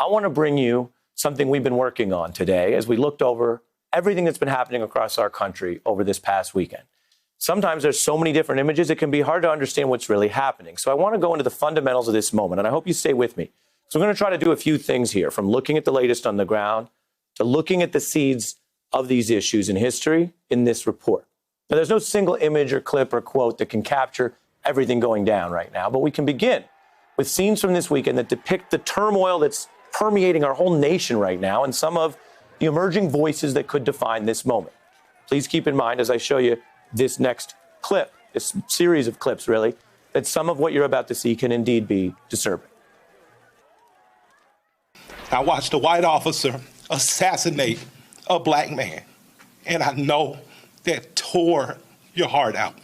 I want to bring you something we've been working on today as we looked over everything that's been happening across our country over this past weekend. Sometimes there's so many different images, it can be hard to understand what's really happening. So I want to go into the fundamentals of this moment, and I hope you stay with me. So we're going to try to do a few things here, from looking at the latest on the ground to looking at the seeds of these issues in history in this report. Now, there's no single image or clip or quote that can capture everything going down right now, but we can begin with scenes from this weekend that depict the turmoil that's permeating our whole nation right now and some of the emerging voices that could define this moment. Please keep in mind as I show you this next clip, this series of clips really, that some of what you're about to see can indeed be disturbing. I watched a white officer assassinate a black man, and I know that tore your heart out.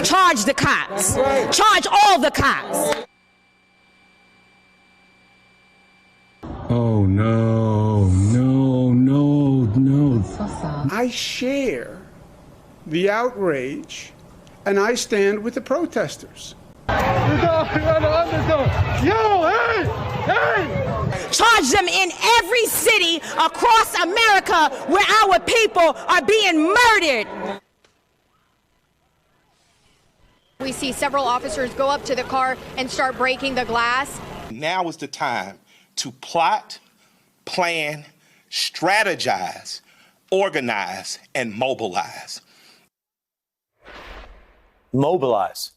Charge the cops. Charge all the cops. Oh, no, no, no, no. I share the outrage, and I stand with the protesters. Charge them in every city across America where our people are being murdered. We see several officers go up to the car and start breaking the glass. Now is the time to plot, plan, strategize, organize, and mobilize. Mobilize.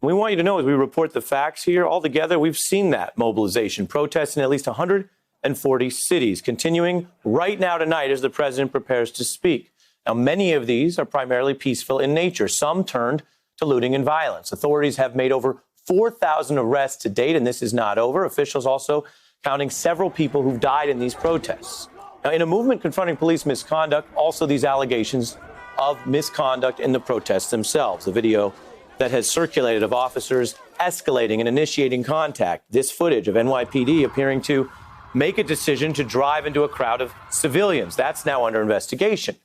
We want you to know as we report the facts here, altogether, we've seen that mobilization, protests in at least 140 cities, continuing right now tonight as the president prepares to speak. Now, many of these are primarily peaceful in nature. Some turned to looting and violence. Authorities have made over 4,000 arrests to date, and this is not over. Officials also counting several people who've died in these protests. Now, in a movement confronting police misconduct, also these allegations of misconduct in the protests themselves. The video that has circulated of officers escalating and initiating contact. This footage of NYPD appearing to make a decision to drive into a crowd of civilians. That's now under investigation.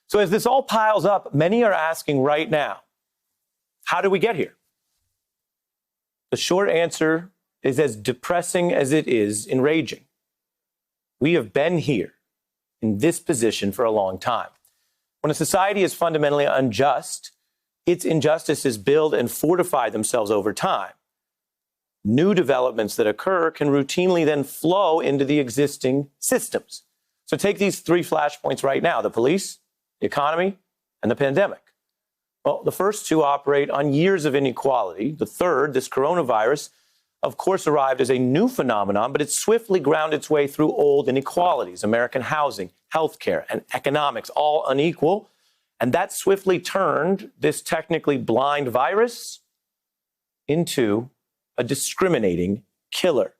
So as this all piles up, many are asking right now, how did we get here? The short answer is as depressing as it is enraging. We have been here in this position for a long time. When a society is fundamentally unjust, its injustices build and fortify themselves over time. New developments that occur can routinely then flow into the existing systems. So take these three flashpoints right now: the police, the economy, and the pandemic. Well, the first two operate on years of inequality. The third, this coronavirus, of course, arrived as a new phenomenon, but it swiftly ground its way through old inequalities: American housing, healthcare, and economics, all unequal. And that swiftly turned this technically blind virus into a discriminating killer.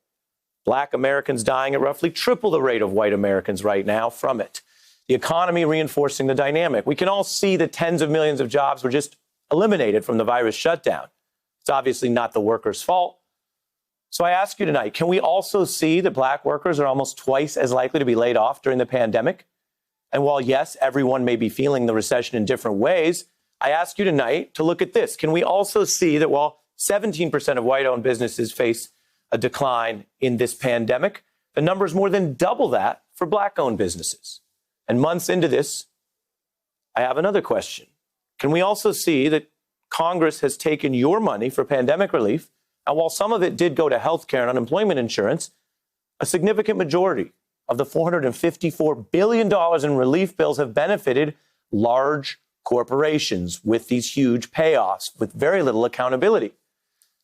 Black Americans dying at roughly triple the rate of white Americans right now from it. The economy reinforcing the dynamic. We can all see that tens of millions of jobs were just eliminated from the virus shutdown. It's obviously not the workers' fault. So I ask you tonight, can we also see that black workers are almost twice as likely to be laid off during the pandemic? And while, yes, everyone may be feeling the recession in different ways, I ask you tonight to look at this. Can we also see that while 17% of white-owned businesses face a decline in this pandemic, the number is more than double that for black-owned businesses? And months into this, I have another question. Can we also see that Congress has taken your money for pandemic relief, and while some of it did go to health care and unemployment insurance, a significant majority of the $454 billion in relief bills have benefited large corporations with these huge payoffs with very little accountability.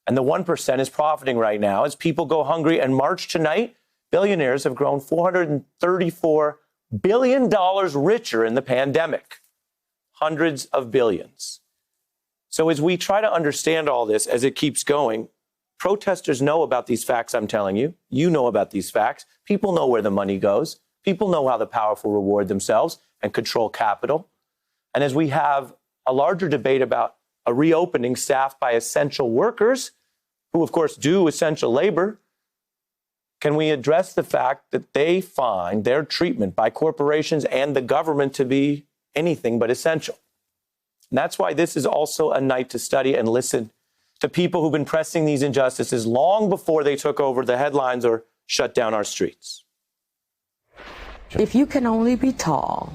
And the 1% is profiting right now as people go hungry. And March tonight, billionaires have grown $434 billion richer in the pandemic. Hundreds of billions. So as we try to understand all this as it keeps going, protesters know about these facts I'm telling you. You know about these facts. People know where the money goes. People know how the powerful reward themselves and control capital. And as we have a larger debate about a reopening staffed by essential workers, who of course do essential labor, can we address the fact that they find their treatment by corporations and the government to be anything but essential? And that's why this is also a night to study and listen to people who've been pressing these injustices long before they took over the headlines or shut down our streets. If you can only be tall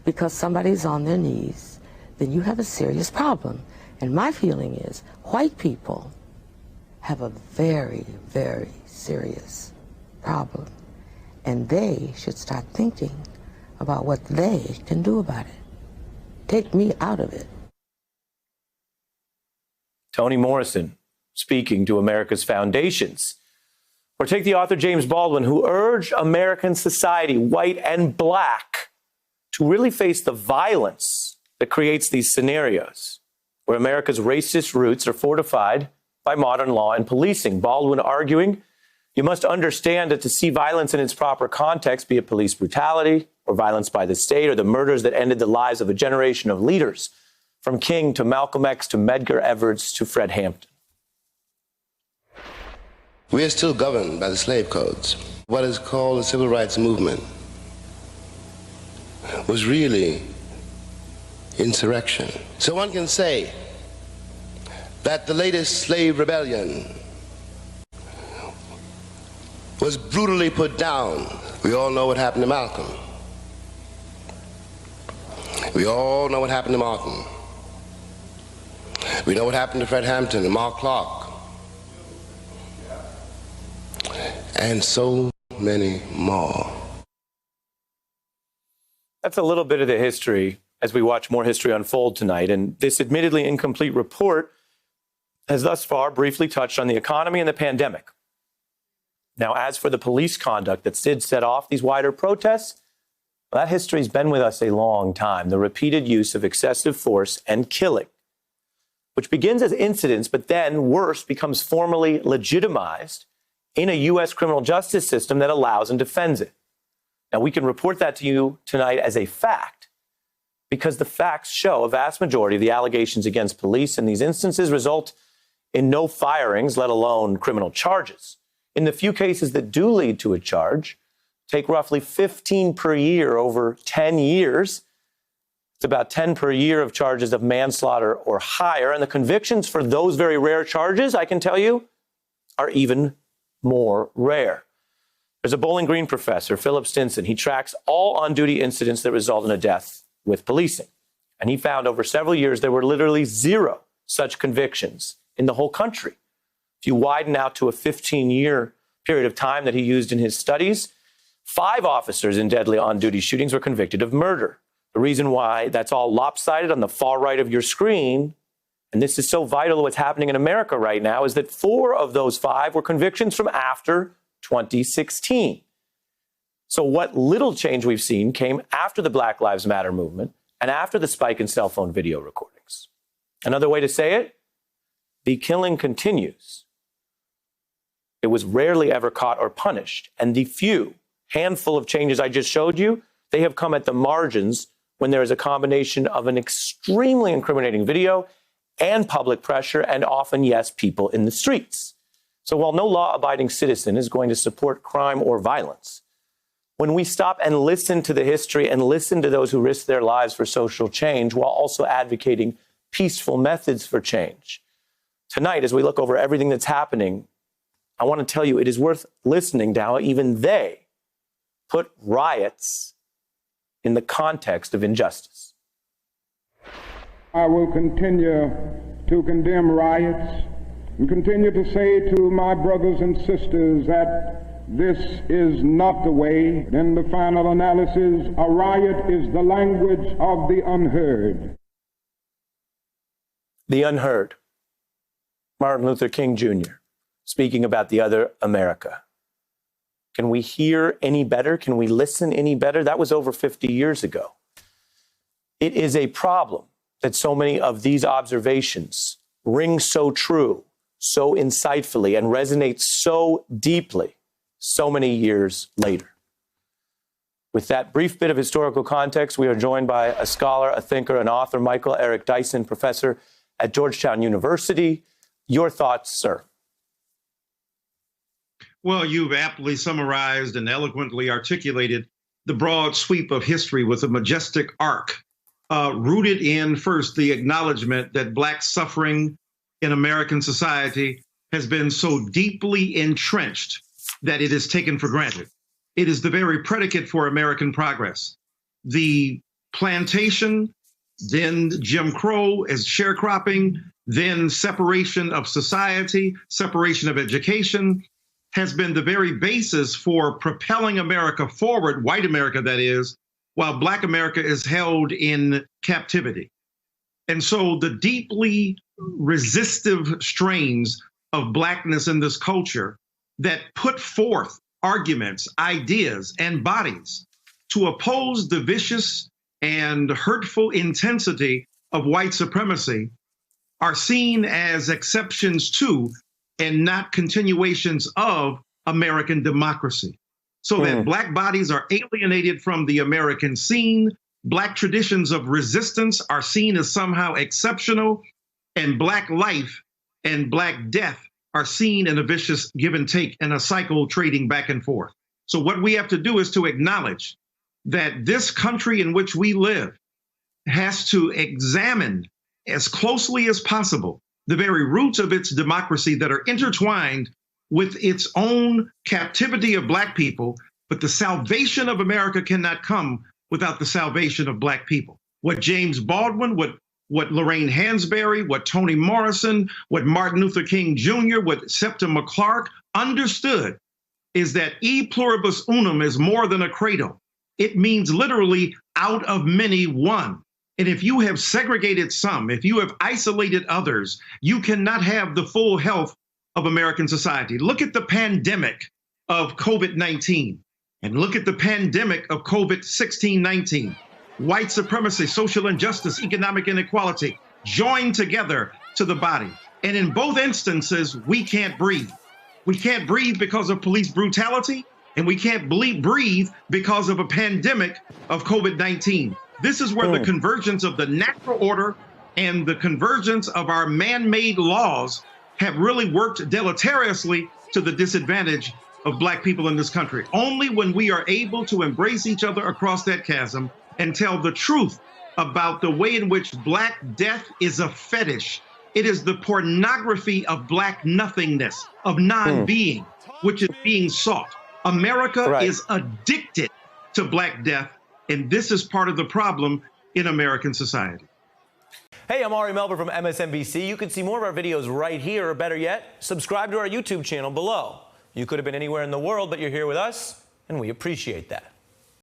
because somebody's on their knees, then you have a serious problem. And my feeling is white people have a very, very serious problem. And they should start thinking about what they can do about it. Take me out of it. Toni Morrison speaking to America's foundations. Or take the author James Baldwin, who urged American society, white and black, to really face the violence that creates these scenarios where America's racist roots are fortified by modern law and policing. Baldwin arguing, you must understand that to see violence in its proper context, be it police brutality or violence by the state or the murders that ended the lives of a generation of leaders, from King to Malcolm X to Medgar Evers to Fred Hampton. We are still governed by the slave codes. What is called the civil rights movement was really insurrection. So one can say that the latest slave rebellion was brutally put down. We all know what happened to Malcolm. We all know what happened to Martin. We know what happened to Fred Hampton and Mark Clark. And so many more. That's a little bit of the history as we watch more history unfold tonight. And this admittedly incomplete report has thus far briefly touched on the economy and the pandemic. Now, as for the police conduct that did set off these wider protests, well, that history's been with us a long time. The repeated use of excessive force and killing, which begins as incidents, but then worse, becomes formally legitimized in a U.S. criminal justice system that allows and defends it. Now, we can report that to you tonight as a fact because the facts show a vast majority of the allegations against police in these instances result in no firings, let alone criminal charges. In the few cases that do lead to a charge, take roughly 15 per year over 10 years. It's about 10 per year of charges of manslaughter or higher. And the convictions for those very rare charges, I can tell you, are even more rare. There's a Bowling Green professor, Philip Stinson. He tracks all on-duty incidents that result in a death with policing. And he found over several years there were literally zero such convictions in the whole country. If you widen out to a 15-year period of time that he used in his studies, 5 officers in deadly on-duty shootings were convicted of murder. The reason why that's all lopsided on the far right of your screen, and this is so vital to what's happening in America right now, is that 4 of those 5 were convictions from after 2016. So what little change we've seen came after the Black Lives Matter movement and after the spike in cell phone video recordings. Another way to say it, the killing continues. It was rarely ever caught or punished. And the handful of changes I just showed you, they have come at the margins when there is a combination of an extremely incriminating video and public pressure and often, yes, people in the streets. So while no law-abiding citizen is going to support crime or violence, when we stop and listen to the history and listen to those who risk their lives for social change while also advocating peaceful methods for change, tonight, as we look over everything that's happening, I want to tell you it is worth listening to how even they put riots in the context of injustice. I will continue to condemn riots and continue to say to my brothers and sisters that this is not the way. In the final analysis, a riot is the language of the unheard. The unheard. Martin Luther King Jr. speaking about the other America. Can we hear any better? Can we listen any better? That was over 50 years ago. It is a problem that so many of these observations ring so true, so insightfully, and resonate so deeply so many years later. With that brief bit of historical context, we are joined by a scholar, a thinker, an author, Michael Eric Dyson, professor at Georgetown University. Your thoughts, sir? Well, you've aptly summarized and eloquently articulated the broad sweep of history with a majestic arc, rooted in, first, the acknowledgement that Black suffering in American society has been so deeply entrenched that it is taken for granted. It is the very predicate for American progress. The plantation, then Jim Crow as sharecropping, then separation of society, separation of education, has been the very basis for propelling America forward, white America that is, while Black America is held in captivity. And so the deeply resistive strains of Blackness in this culture that put forth arguments, ideas, and bodies to oppose the vicious and hurtful intensity of white supremacy are seen as exceptions to and not continuations of American democracy. So that Black bodies are alienated from the American scene, Black traditions of resistance are seen as somehow exceptional, and Black life and Black death are seen in a vicious give and take and a cycle trading back and forth. So what we have to do is to acknowledge that this country in which we live has to examine as closely as possible the very roots of its democracy that are intertwined with its own captivity of Black people. But the salvation of America cannot come without the salvation of Black people. What James Baldwin, what Lorraine Hansberry, what Toni Morrison, what Martin Luther King Jr., what Septima Clark understood is that e pluribus unum is more than a credo. It means literally out of many, one. And if you have segregated some, if you have isolated others, you cannot have the full health of American society. Look at the pandemic of COVID-19 and look at the pandemic of COVID-16-19. White supremacy, social injustice, economic inequality joined together to the body. And in both instances, we can't breathe. We can't breathe because of police brutality, and we can't breathe because of a pandemic of COVID-19. This is where the convergence of the natural order and the convergence of our man-made laws have really worked deleteriously to the disadvantage of Black people in this country. Only when we are able to embrace each other across that chasm and tell the truth about the way in which Black death is a fetish. It is the pornography of Black nothingness, of non-being, which is being sought. America is addicted to Black death, and this is part of the problem in American society. Hey, I'm Ari Melber from MSNBC. You can see more of our videos right here, or better yet, subscribe to our YouTube channel below. You could have been anywhere in the world, but you're here with us, and we appreciate that.